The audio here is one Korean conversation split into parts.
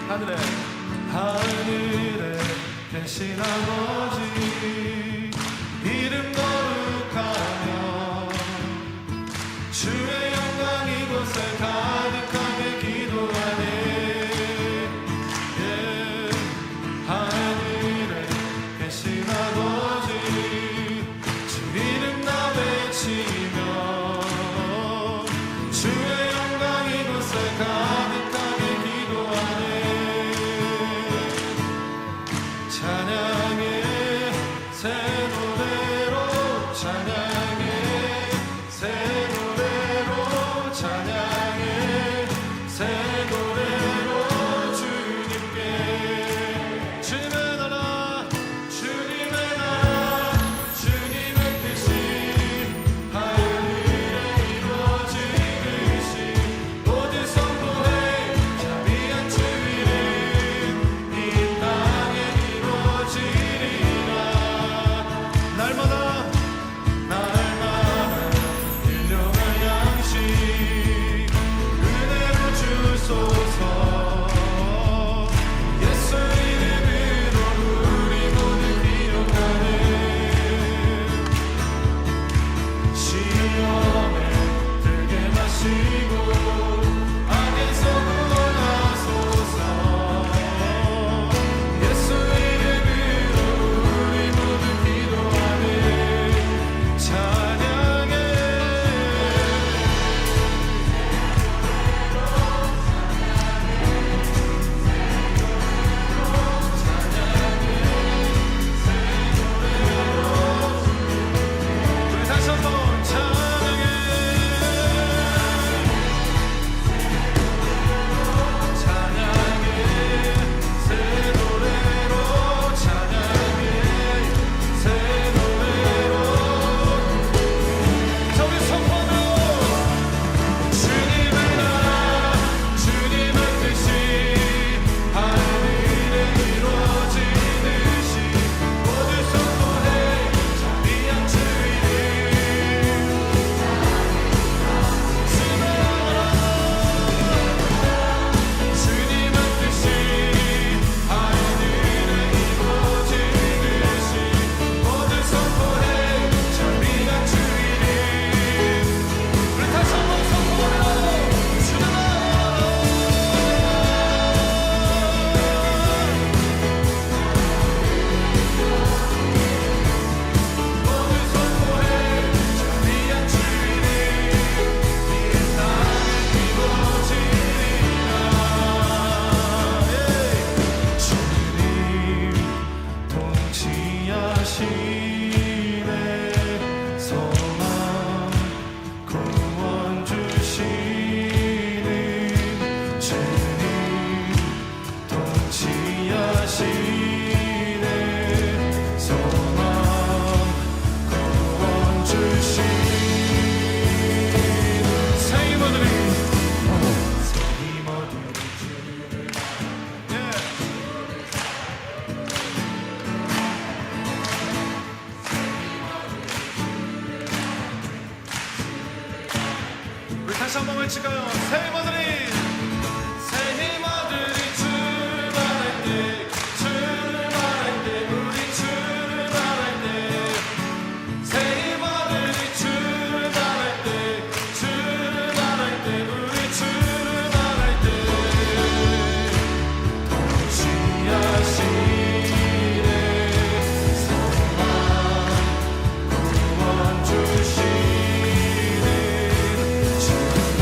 하늘에 계신 아버지 이름 거룩하며 주의 영광 이곳에 가득하게 기도하네. 하늘에 계신 아버지 주 이름 나 외치며 주의 영광 이곳에 가득하게 기도하네. 찬양의 새 노래로 찬양의 새 노래로 찬양의 새 노래로 주님께 주님의 나라 주님의 나라 주님의 뜻이 하늘에 이루어지듯이 모두 선포해 자비한 주 이름 이 땅에 이루어지리라. 날마다 일용할 양식 은혜로 주소서. 예수 이름으로 우리 모두 기록하네. 시험에 들게 마시고 악에서 구원하소서. 예수 이름으로 우리 모두 기도하네. 찬양해 우리 다시 한번 찬양해 찬양해 새 노래로 찬양해 새 노래로 저기 선포하며 주님의 나라 주님의 뜻이 하늘에 이루어지듯이 모두 선포해 자비한 주 이름. 주님의 뜻이 하늘에 이루어지듯이 모두 선포해 자비한 주 이름. 우리 다시 한번 선포하며 주님의 나라 모두 선포해 자비한 주 이름 이 땅에 이루어지리라. 주님 통치하시네. 소망 구원 주시는 주님 통치하시네. 소망 구원 주시는 새 힘어들이 우리 다시 한번 외칠까요? 새 힘어들이 새 힘어들이 출발할 때 출발할 때 우리 출발할 때 새 힘어들이 출발할 때 출발할 때 우리 출발할 때 통치하시네. 소망 구원 주시는 주님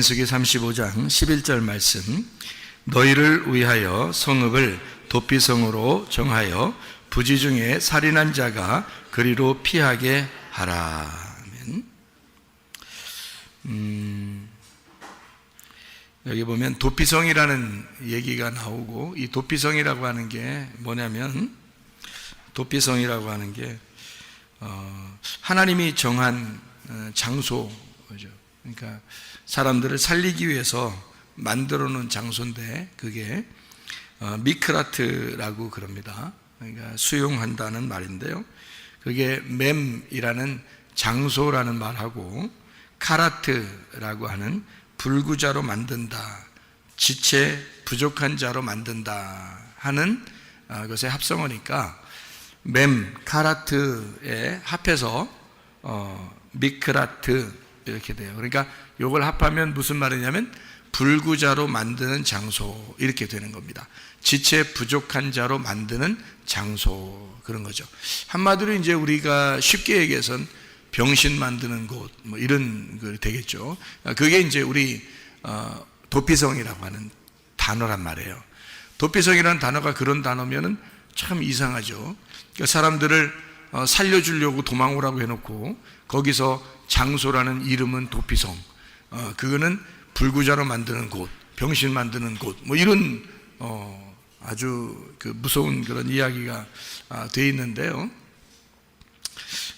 민수기 35장 11절 말씀, 너희를 위하여 성읍을 도피성으로 정하여 부지 중에 살인한 자가 그리로 피하게 하라. 여기 보면 도피성이라는 얘기가 나오고, 이 도피성이라고 하는 게 뭐냐면, 도피성이라고 하는 게 하나님이 정한 장소죠. 그러니까 사람들을 살리기 위해서 만들어 놓은 장소인데, 그게 미크라트라고 그럽니다. 그러니까 수용한다는 말인데요, 그게 맴이라는 장소라는 말하고 카라트라고 하는 불구자로 만든다, 지체 부족한 자로 만든다 하는 것의 합성어니까 맴, 카라트에 합해서 미크라트 이렇게 돼요. 그러니까 이걸 합하면 무슨 말이냐면 불구자로 만드는 장소, 이렇게 되는 겁니다. 지체 부족한 자로 만드는 장소, 그런 거죠. 한마디로 이제 우리가 쉽게 얘기해서는 병신 만드는 곳, 뭐 이런 거 되겠죠. 그게 이제 우리 도피성이라고 하는 단어란 말이에요. 도피성이라는 단어가 그런 단어면은 참 이상하죠. 그러니까 사람들을 살려주려고 도망오라고 해놓고 거기서 장소라는 이름은 도피성, 그거는 불구자로 만드는 곳, 병신 만드는 곳, 뭐 이런 아주 그 무서운 그런 이야기가 되어 있는데요.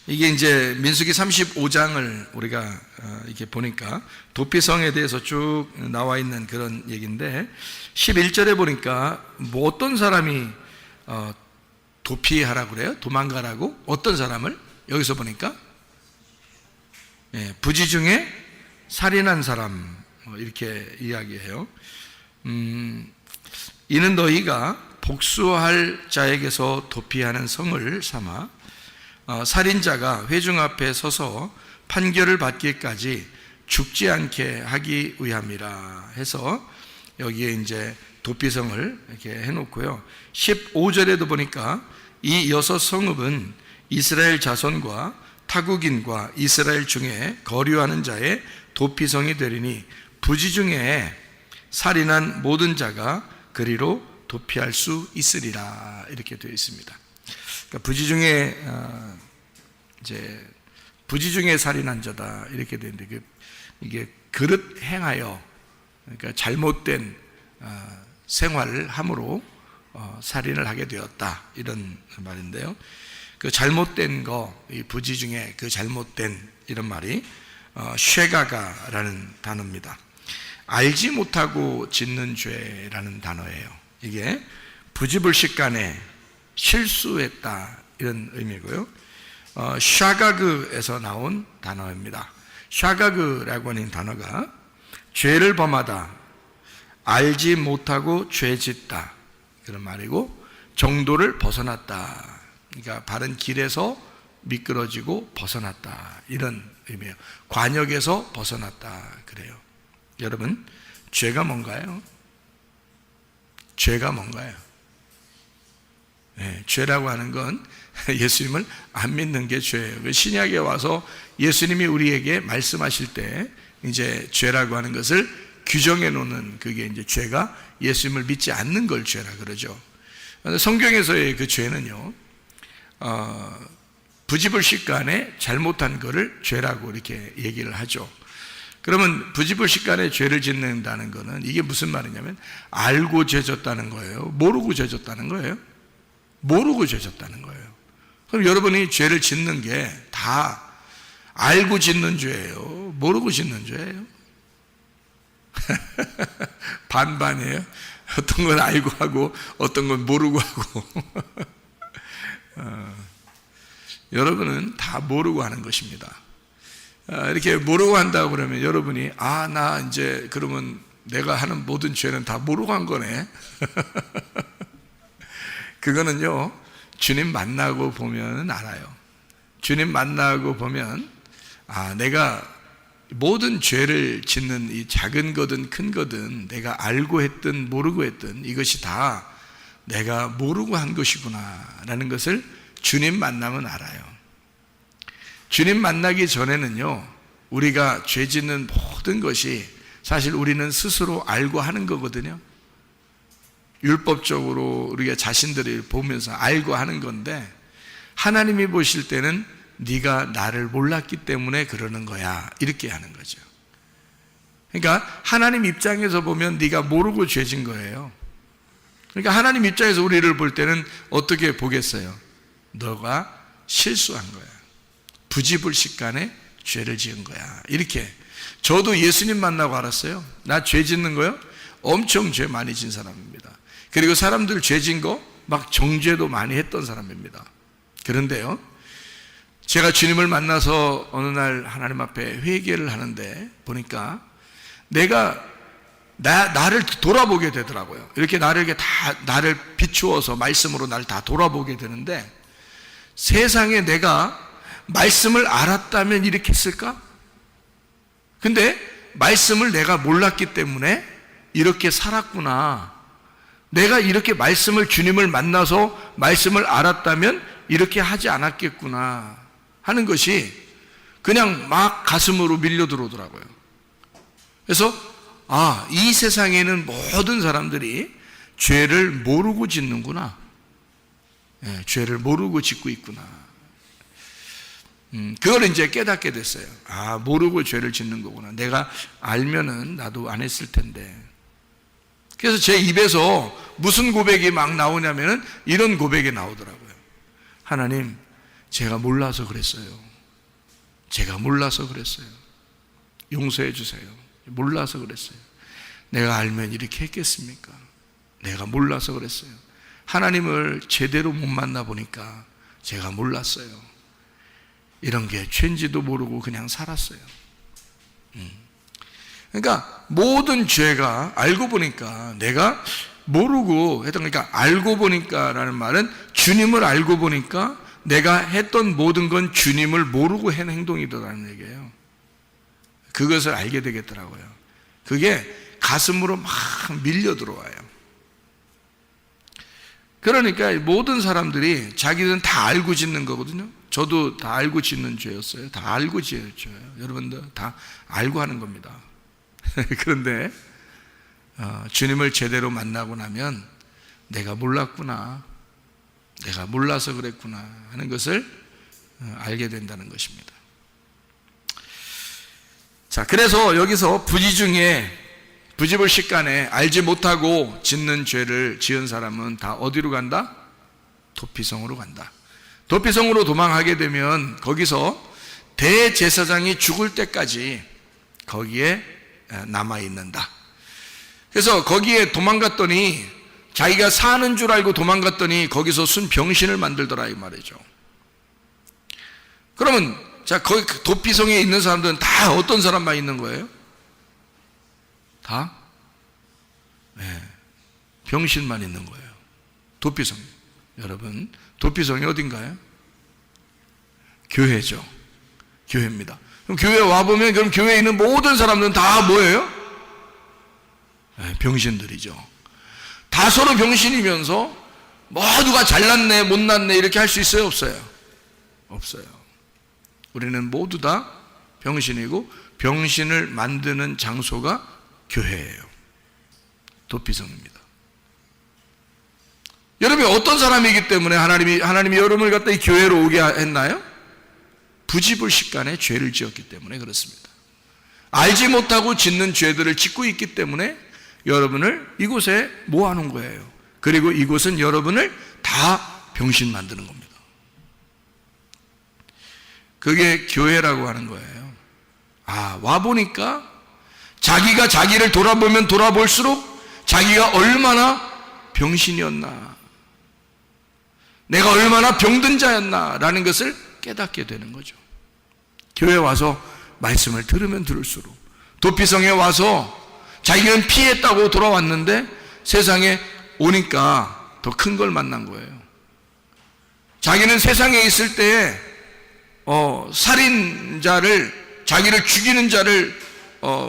이게 이제 민수기 35장을 우리가 이렇게 보니까 도피성에 대해서 쭉 나와 있는 그런 얘기인데, 11절에 보니까 뭐 어떤 사람이 도피하라고 그래요? 도망가라고? 어떤 사람을? 여기서 보니까 부지 중에 살인한 사람, 이렇게 이야기해요. 이는 너희가 복수할 자에게서 도피하는 성을 삼아 살인자가 회중 앞에 서서 판결을 받기까지 죽지 않게 하기 위함이라 해서 여기에 이제 도피성을 이렇게 해놓고요. 15절에도 보니까 이 6성읍은 이스라엘 자손과 타국인과 이스라엘 중에 거류하는 자의 도피성이 되리니 부지 중에 살인한 모든 자가 그리로 도피할 수 있으리라, 이렇게 되어 있습니다. 그러니까 부지 중에 이제 부지 중에 살인한 자다, 이렇게 되는데, 이게 그릇 행하여, 그러니까 잘못된 생활을 함으로 살인을 하게 되었다, 이런 말인데요. 그 잘못된 거, 이 부지 중에 그 잘못된, 이런 말이 쉐가가라는 단어입니다. 알지 못하고 짓는 죄라는 단어예요. 이게 부지불식간에 실수했다, 이런 의미고요. 샤가그에서 나온 단어입니다. 샤가그라고 하는 단어가 죄를 범하다, 알지 못하고 죄 짓다, 그런 말이고, 정도를 벗어났다, 그러니까 바른 길에서 미끄러지고 벗어났다, 이런 의미예요. 관역에서 벗어났다, 그래요. 여러분, 죄가 뭔가요? 죄가 뭔가요? 죄라고 하는 건 예수님을 안 믿는 게 죄예요. 신약에 와서 예수님이 우리에게 말씀하실 때 이제 죄라고 하는 것을 규정해 놓는, 그게 이제 죄가 예수님을 믿지 않는 걸 죄라 그러죠. 성경에서의 그 죄는요, 부지불식간에 잘못한 거를 죄라고 이렇게 얘기를 하죠. 그러면 부지불식간에 죄를 짓는다는 거는 이게 무슨 말이냐면 알고 죄 졌다는 거예요? 모르고 죄 졌다는 거예요? 모르고 죄 졌다는 거예요. 그럼 여러분이 죄를 짓는 게 다 알고 짓는 죄예요? 모르고 짓는 죄예요? 반반이에요. 어떤 건 알고 하고 어떤 건 모르고 하고 여러분은 다 모르고 하는 것입니다. 이렇게 모르고 한다고 그러면 여러분이 나 이제 그러면 내가 하는 모든 죄는 다 모르고 한 거네. 그거는요, 주님 만나고 보면 알아요. 주님 만나고 보면 내가 모든 죄를 짓는 이 작은 거든 큰 거든 내가 알고 했든 모르고 했든 이것이 다 내가 모르고 한 것이구나 라는 것을 주님 만나면 알아요. 주님 만나기 전에는요, 우리가 죄 짓는 모든 것이 사실 우리는 스스로 알고 하는 거거든요. 율법적으로 우리가 자신들을 보면서 알고 하는 건데, 하나님이 보실 때는 네가 나를 몰랐기 때문에 그러는 거야, 이렇게 하는 거죠. 그러니까 하나님 입장에서 보면 네가 모르고 죄진 거예요. 그러니까 하나님 입장에서 우리를 볼 때는 어떻게 보겠어요? 너가 실수한 거야, 부지불식간에 죄를 지은 거야, 이렇게. 저도 예수님 만나고 알았어요. 나 죄 짓는 거요? 엄청 죄 많이 진 사람입니다. 그리고 사람들 죄 진 거 막 정죄도 많이 했던 사람입니다. 그런데요, 제가 주님을 만나서 어느 날 하나님 앞에 회개를 하는데 보니까 내가 나를 돌아보게 되더라고요. 이렇게 나를 비추어서 말씀으로 나를 다 돌아보게 되는데, 세상에 내가 말씀을 알았다면 이렇게 했을까? 근데 말씀을 내가 몰랐기 때문에 이렇게 살았구나. 내가 이렇게 주님을 만나서 말씀을 알았다면 이렇게 하지 않았겠구나 하는 것이 그냥 막 가슴으로 밀려 들어오더라고요. 그래서 이 세상에는 모든 사람들이 죄를 모르고 짓는구나. 죄를 모르고 짓고 있구나. 그걸 이제 깨닫게 됐어요. 모르고 죄를 짓는 거구나. 내가 알면은 나도 안 했을 텐데. 그래서 제 입에서 무슨 고백이 막 나오냐면은 이런 고백이 나오더라고요. 하나님, 제가 몰라서 그랬어요. 제가 몰라서 그랬어요. 용서해 주세요. 몰라서 그랬어요. 내가 알면 이렇게 했겠습니까? 내가 몰라서 그랬어요. 하나님을 제대로 못 만나보니까 제가 몰랐어요. 이런 게 죄인지도 모르고 그냥 살았어요. 그러니까 모든 죄가 알고 보니까, 내가 모르고 했던, 그러니까 알고 보니까 라는 말은 주님을 알고 보니까 내가 했던 모든 건 주님을 모르고 한 행동이더라는 얘기예요. 그것을 알게 되겠더라고요. 그게 가슴으로 막 밀려 들어와요. 그러니까 모든 사람들이 자기들은 다 알고 짓는 거거든요. 저도 다 알고 짓는 죄였어요. 다 알고 지었죠. 여러분들 다 알고 하는 겁니다. 그런데 주님을 제대로 만나고 나면 내가 몰랐구나, 내가 몰라서 그랬구나 하는 것을 알게 된다는 것입니다. 자, 그래서 여기서 부지불식간에 알지 못하고 짓는 죄를 지은 사람은 다 어디로 간다? 도피성으로 간다. 도피성으로 도망하게 되면 거기서 대제사장이 죽을 때까지 거기에 남아있는다. 그래서 거기에 도망갔더니, 자기가 사는 줄 알고 도망갔더니 거기서 순병신을 만들더라, 이 말이죠. 그러면 자, 거기 도피성에 있는 사람들은 다 어떤 사람만 있는 거예요? 다? 병신만 있는 거예요. 도피성. 여러분, 도피성이 어딘가요? 교회죠. 교회입니다. 그럼 교회에 와보면, 그럼 교회에 있는 모든 사람들은 다 뭐예요? 병신들이죠. 다 서로 병신이면서 모두가 잘났네, 못났네 이렇게 할 수 있어요, 없어요? 없어요. 우리는 모두 다 병신이고, 병신을 만드는 장소가 교회예요. 도피성입니다. 여러분이 어떤 사람이기 때문에 하나님이 여러분을 갖다 이 교회로 오게 했나요? 부지불식간에 죄를 지었기 때문에 그렇습니다. 알지 못하고 짓는 죄들을 짓고 있기 때문에 여러분을 이곳에 모아놓은 거예요. 그리고 이곳은 여러분을 다 병신 만드는 겁니다. 그게 교회라고 하는 거예요. 와보니까 자기가 자기를 돌아보면 돌아볼수록 자기가 얼마나 병신이었나, 내가 얼마나 병든 자였나 라는 것을 깨닫게 되는 거죠. 교회 와서 말씀을 들으면 들을수록, 도피성에 와서 자기는 피했다고 돌아왔는데 세상에 오니까 더 큰 걸 만난 거예요. 자기는 세상에 있을 때에 살인자를, 자기를 죽이는 자를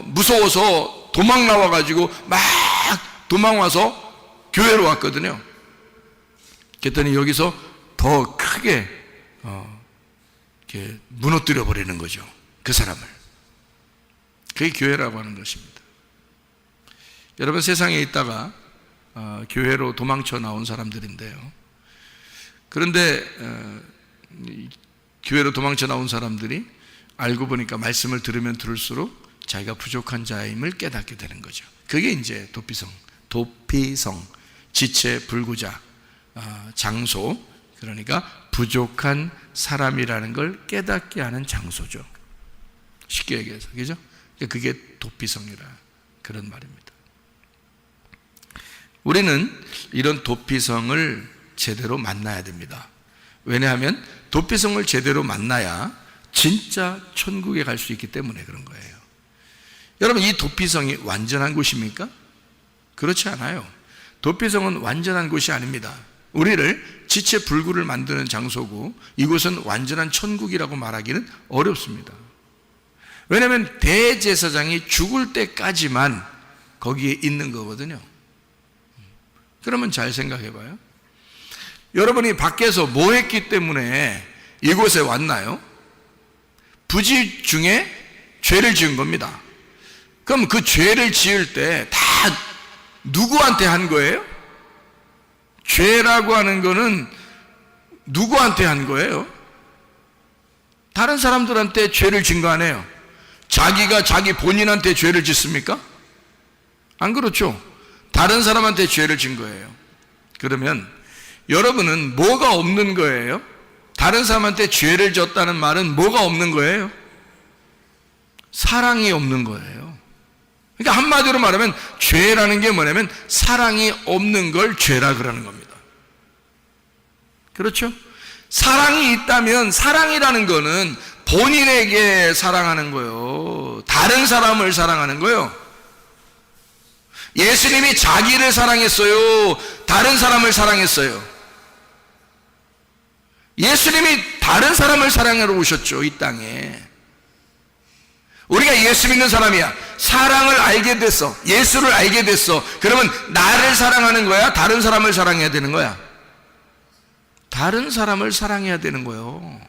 무서워서 도망 나와가지고 막 도망와서 교회로 왔거든요. 그랬더니 여기서 더 크게 이렇게 무너뜨려 버리는 거죠, 그 사람을. 그게 교회라고 하는 것입니다. 여러분, 세상에 있다가 교회로 도망쳐 나온 사람들인데요. 그런데 교회로 도망쳐 나온 사람들이 알고 보니까 말씀을 들으면 들을수록 자기가 부족한 자임을 깨닫게 되는 거죠. 그게 이제 도피성, 지체, 불구자, 장소, 그러니까 부족한 사람이라는 걸 깨닫게 하는 장소죠. 쉽게 얘기해서, 그죠? 그게 도피성이라 그런 말입니다. 우리는 이런 도피성을 제대로 만나야 됩니다. 왜냐하면 도피성을 제대로 만나야 진짜 천국에 갈 수 있기 때문에 그런 거예요. 여러분, 이 도피성이 완전한 곳입니까? 그렇지 않아요. 도피성은 완전한 곳이 아닙니다. 우리를 지체불구를 만드는 장소고, 이곳은 완전한 천국이라고 말하기는 어렵습니다. 왜냐하면 대제사장이 죽을 때까지만 거기에 있는 거거든요. 그러면 잘 생각해 봐요. 여러분이 밖에서 뭐 했기 때문에 이곳에 왔나요? 부지 중에 죄를 지은 겁니다. 그럼 그 죄를 지을 때 다 누구한테 한 거예요? 죄라고 하는 거는 누구한테 한 거예요? 다른 사람들한테 죄를 진 거 아니에요? 자기가 자기 본인한테 죄를 짓습니까? 안 그렇죠? 다른 사람한테 죄를 진 거예요. 그러면 여러분은 뭐가 없는 거예요? 다른 사람한테 죄를 졌다는 말은 뭐가 없는 거예요? 사랑이 없는 거예요. 그러니까 한마디로 말하면 죄라는 게 뭐냐면 사랑이 없는 걸 죄라 그러는 겁니다. 그렇죠? 사랑이 있다면, 사랑이라는 거는 본인에게 사랑하는 거예요. 다른 사람을 사랑하는 거예요. 예수님이 자기를 사랑했어요? 다른 사람을 사랑했어요? 예수님이 다른 사람을 사랑하러 오셨죠, 이 땅에. 우리가 예수 믿는 사람이야. 사랑을 알게 됐어. 예수를 알게 됐어. 그러면 나를 사랑하는 거야? 다른 사람을 사랑해야 되는 거야? 다른 사람을 사랑해야 되는 거예요.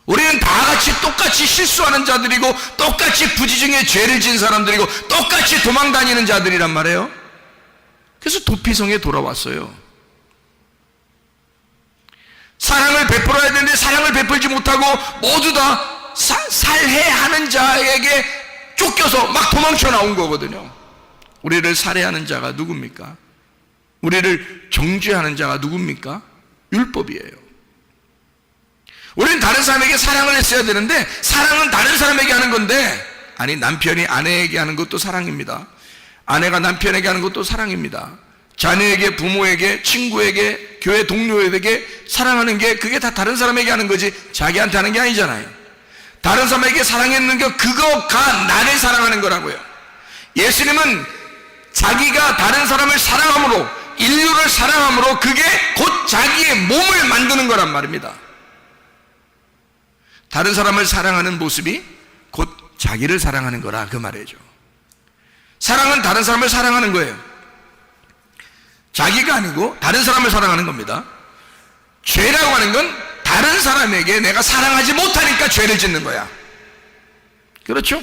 우리는 다 같이 똑같이 실수하는 자들이고, 똑같이 부지 중에 죄를 지은 사람들이고, 똑같이 도망 다니는 자들이란 말이에요. 그래서 도피성에 돌아왔어요. 사랑을 베풀어야 되는데 사랑을 베풀지 못하고 모두 다 살해하는 자에게 쫓겨서 막 도망쳐 나온 거거든요. 우리를 살해하는 자가 누굽니까? 우리를 정죄하는 자가 누굽니까? 율법이에요. 우리는 다른 사람에게 사랑을 했어야 되는데, 사랑은 다른 사람에게 하는 건데, 아니, 남편이 아내에게 하는 것도 사랑입니다. 아내가 남편에게 하는 것도 사랑입니다. 자녀에게, 부모에게, 친구에게, 교회 동료에게 사랑하는 게, 그게 다 다른 사람에게 하는 거지 자기한테 하는 게 아니잖아요. 다른 사람에게 사랑했는 게 그거가 나를 사랑하는 거라고요. 예수님은 자기가 다른 사람을 사랑함으로, 인류를 사랑함으로 그게 곧 자기의 몸을 만드는 거란 말입니다. 다른 사람을 사랑하는 모습이 곧 자기를 사랑하는 거라, 그 말이죠. 사랑은 다른 사람을 사랑하는 거예요. 자기가 아니고 다른 사람을 사랑하는 겁니다. 죄라고 하는 건 다른 사람에게 내가 사랑하지 못하니까 죄를 짓는 거야. 그렇죠?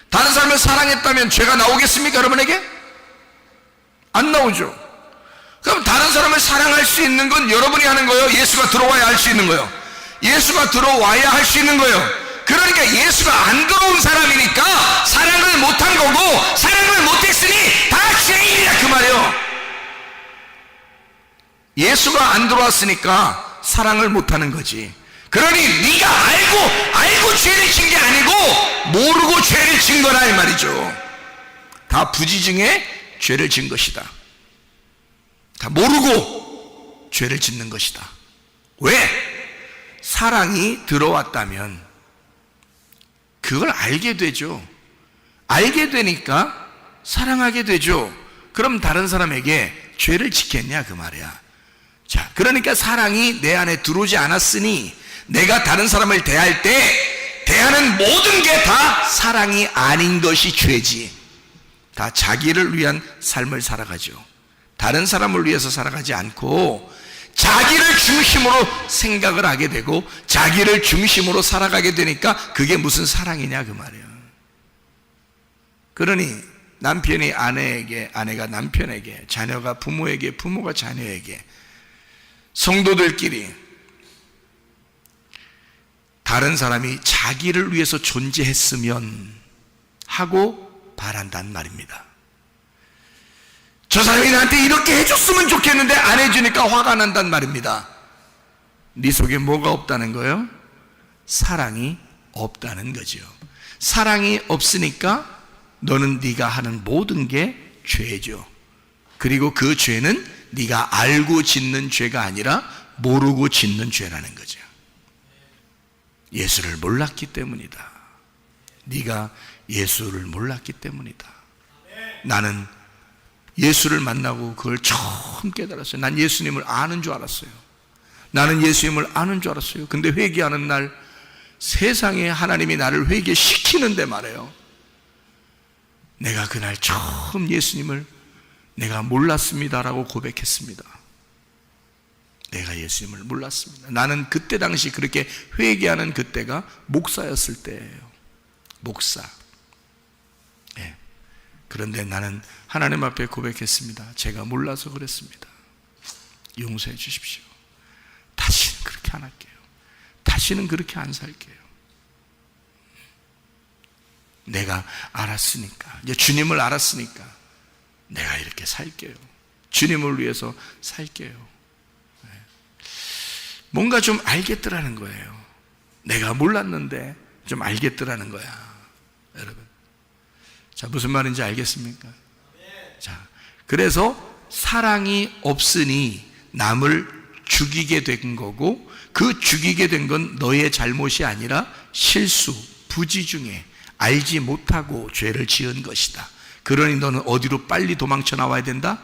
다른 사람을 사랑했다면 죄가 나오겠습니까, 여러분에게? 안 나오죠. 그럼 다른 사람을 사랑할 수 있는 건 여러분이 하는 거예요? 예수가 들어와야 할 수 있는 거예요? 예수가 들어와야 할 수 있는 거예요. 그러니까 예수가 안 들어온 사람이니까 사랑을 못한 거고, 사랑을 못했으니 다 죄인이라 그 말이에요. 예수가 안 들어왔으니까 사랑을 못하는 거지. 그러니 네가 알고 죄를 진 게 아니고 모르고 죄를 진 거라 이 말이죠. 다 부지 중에 죄를 진 것이다. 다 모르고 죄를 짓는 것이다. 왜? 사랑이 들어왔다면 그걸 알게 되죠. 알게 되니까 사랑하게 되죠. 그럼 다른 사람에게 죄를 짓겠냐 그 말이야. 자, 그러니까 사랑이 내 안에 들어오지 않았으니 내가 다른 사람을 대할 때 대하는 모든 게 다 사랑이 아닌 것이 죄지. 다 자기를 위한 삶을 살아가죠. 다른 사람을 위해서 살아가지 않고 자기를 중심으로 생각을 하게 되고 자기를 중심으로 살아가게 되니까 그게 무슨 사랑이냐 그 말이에요. 그러니 남편이 아내에게, 아내가 남편에게, 자녀가 부모에게, 부모가 자녀에게, 성도들끼리 다른 사람이 자기를 위해서 존재했으면 하고 바란단 말입니다. 저 사람이 나한테 이렇게 해줬으면 좋겠는데 안 해주니까 화가 난단 말입니다. 네 속에 뭐가 없다는 거예요? 사랑이 없다는 거죠. 사랑이 없으니까 너는 네가 하는 모든 게 죄죠. 그리고 그 죄는 네가 알고 짓는 죄가 아니라 모르고 짓는 죄라는 거죠. 예수를 몰랐기 때문이다. 네가 예수를 몰랐기 때문이다. 나는 예수를 만나고 그걸 처음 깨달았어요. 난 예수님을 아는 줄 알았어요. 나는 예수님을 아는 줄 알았어요. 근데 회개하는 날 세상에 하나님이 나를 회개시키는데 말이에요. 내가 그날 처음 예수님을 내가 몰랐습니다라고 고백했습니다. 내가 예수님을 몰랐습니다. 나는 그때 당시 그렇게 회개하는 그때가 목사였을 때예요. 목사. 예. 그런데 나는 하나님 앞에 고백했습니다. 제가 몰라서 그랬습니다. 용서해 주십시오. 다시는 그렇게 안 할게요. 다시는 그렇게 안 살게요. 내가 알았으니까, 이제 주님을 알았으니까 내가 이렇게 살게요. 주님을 위해서 살게요. 뭔가 좀 알겠더라는 거예요. 내가 몰랐는데 좀 알겠더라는 거야. 여러분, 자, 무슨 말인지 알겠습니까? 자, 그래서 사랑이 없으니 남을 죽이게 된 거고, 그 죽이게 된 건 너의 잘못이 아니라 실수, 부지 중에 알지 못하고 죄를 지은 것이다. 그러니 너는 어디로 빨리 도망쳐 나와야 된다?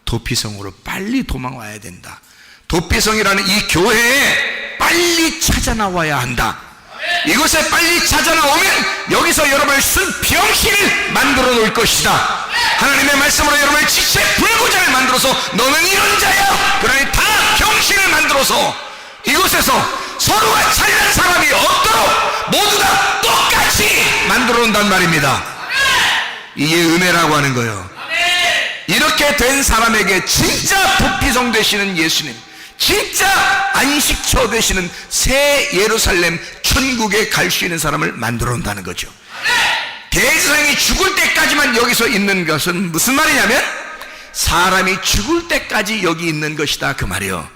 도피성으로 빨리 도망와야 된다. 도피성이라는 이 교회에 빨리 찾아 나와야 한다. 이곳에 빨리 찾아 나오면 여기서 여러분을 쓴 병신을 만들어 놓을 것이다. 하나님의 말씀으로 여러분을 지체 불구자를 만들어서 너는 이런 자야. 그러니 다 병신을 만들어서 이곳에서 서로가 잘난 사람이 없도록 모두 다 똑같이 만들어 놓는단 말입니다. 이게 은혜라고 하는 거예요. 이렇게 된 사람에게 진짜 도피성 되시는 예수님, 진짜 안식처 되시는 새 예루살렘 천국에 갈 수 있는 사람을 만들어 온다는 거죠. 대제사장이 죽을 때까지만 여기서 있는 것은 무슨 말이냐면 사람이 죽을 때까지 여기 있는 것이다, 그 말이에요.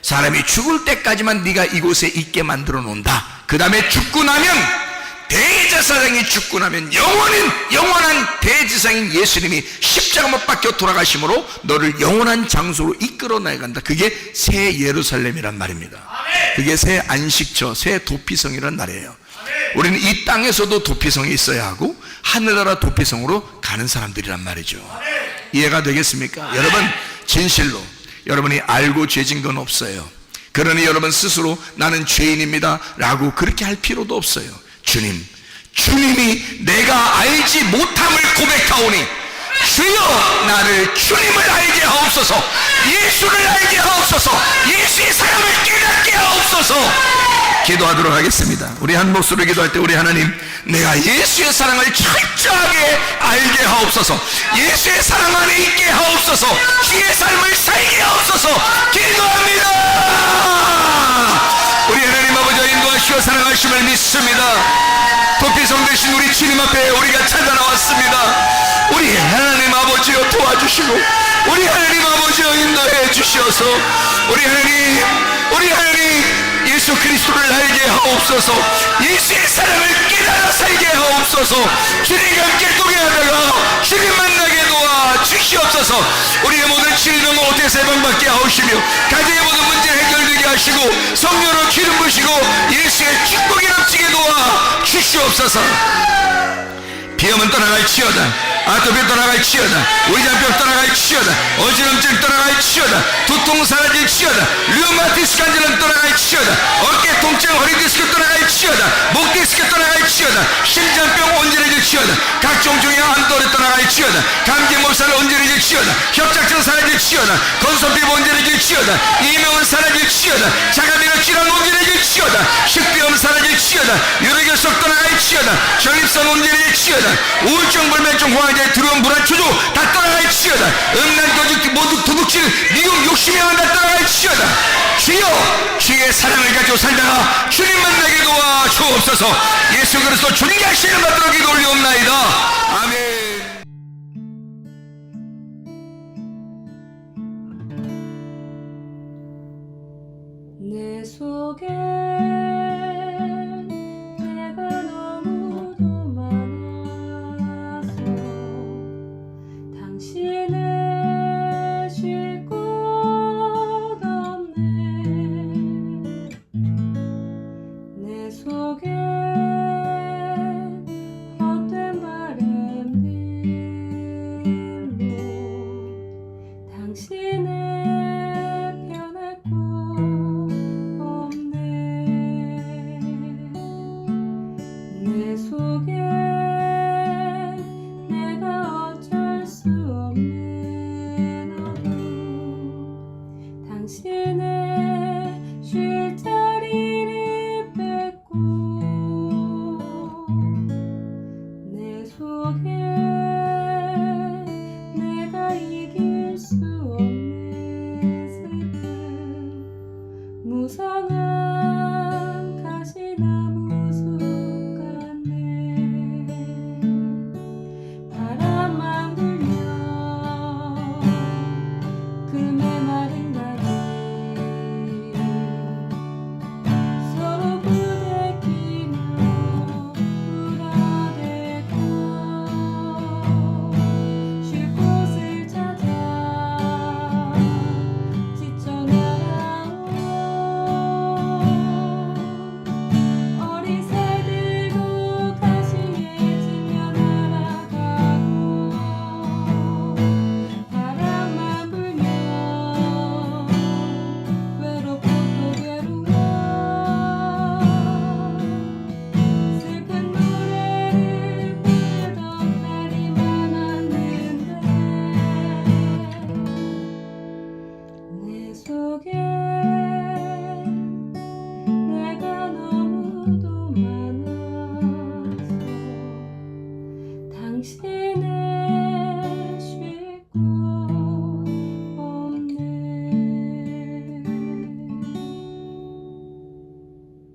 사람이 죽을 때까지만 네가 이곳에 있게 만들어 놓는다. 그 다음에 죽고 나면, 대제사장이 죽고 나면 영원한 대제사장인 예수님이 십자가 못 박혀 돌아가심으로 너를 영원한 장소로 이끌어 나간다. 그게 새 예루살렘이란 말입니다. 그게 새 안식처, 새 도피성이란 말이에요. 우리는 이 땅에서도 도피성이 있어야 하고 하늘나라 도피성으로 가는 사람들이란 말이죠. 이해가 되겠습니까? 여러분, 진실로 여러분이 알고 죄진 건 없어요. 그러니 여러분 스스로 나는 죄인입니다 라고 그렇게 할 필요도 없어요. 주님이 내가 알지 못함을 고백하오니 주여 나를 주님을 알게 하옵소서, 예수를 알게 하옵소서, 예수의 사랑을 깨닫게 하옵소서. 기도하도록 하겠습니다. 우리 한 목소리로 기도할 때 우리 하나님, 내가 예수의 사랑을 철저하게 알게 하옵소서, 예수의 사랑 안에 있게 하옵소서, 주의 삶을 살게 하옵소서. 기도합니다. 우리 하나님 아버지와 인도하시고 사랑하심을 믿습니다. 도피성 되신 우리 주님 앞에 우리가 찾아 나왔습니다. 우리 하나님 아버지여 도와주시고, 우리 하나님 아버지여 인도해 주시어서 우리 하나님 예수 그리스도를 알게 하옵소서, 예수의 사랑을 깨달아 살게 하옵소서. 주님과 함께 동행하다가 주님 만나게 도와 주시옵소서. 우리의 모든 질병을 어디서 해방받게 하옵시며 가정의 모든 문제 해결되게 하시고 성령으로 기름 부으시고 예수의 축복이 넘치게 도와 주시옵소서. 비염은 떠나갈지어다, 아토피 떠나갈지어다, 위장병 떠나갈지어다, 어지럼증 떠나갈지어다, 두통 사라질지어다, 류마티스 관절은 떠나갈지어다, 어깨 통증, 허리 디스크 떠나갈지어다, 목 디스크 떠나갈지어다, 심장병 온전해질지어다, 각종 중요한 암도를 떠나갈지어다, 감기 몸살 온전해질지어다, 협착증 사라질지어다, 건선피부 온전해질지어다, 이명은 사라질지어다, 자가면역 질환 온전해질지어다. 치여다. 식비염 사라질지어다. 혈액의 떠나갈지어다. 전립선 온전해질지어다. 우울증 불면증 공황장애 두려움 불안 초조 다 떠나갈지어다. 음란 도둑 모두 도둑질 미움 욕심이만 다 떠나갈지어다. 주여 주의 사랑을 가지고 살다가 주님 만나게 도와 주옵소서. 예수 그리스도 존귀하시는 받들어 기도 올리옵나이다. 아멘. 내 속에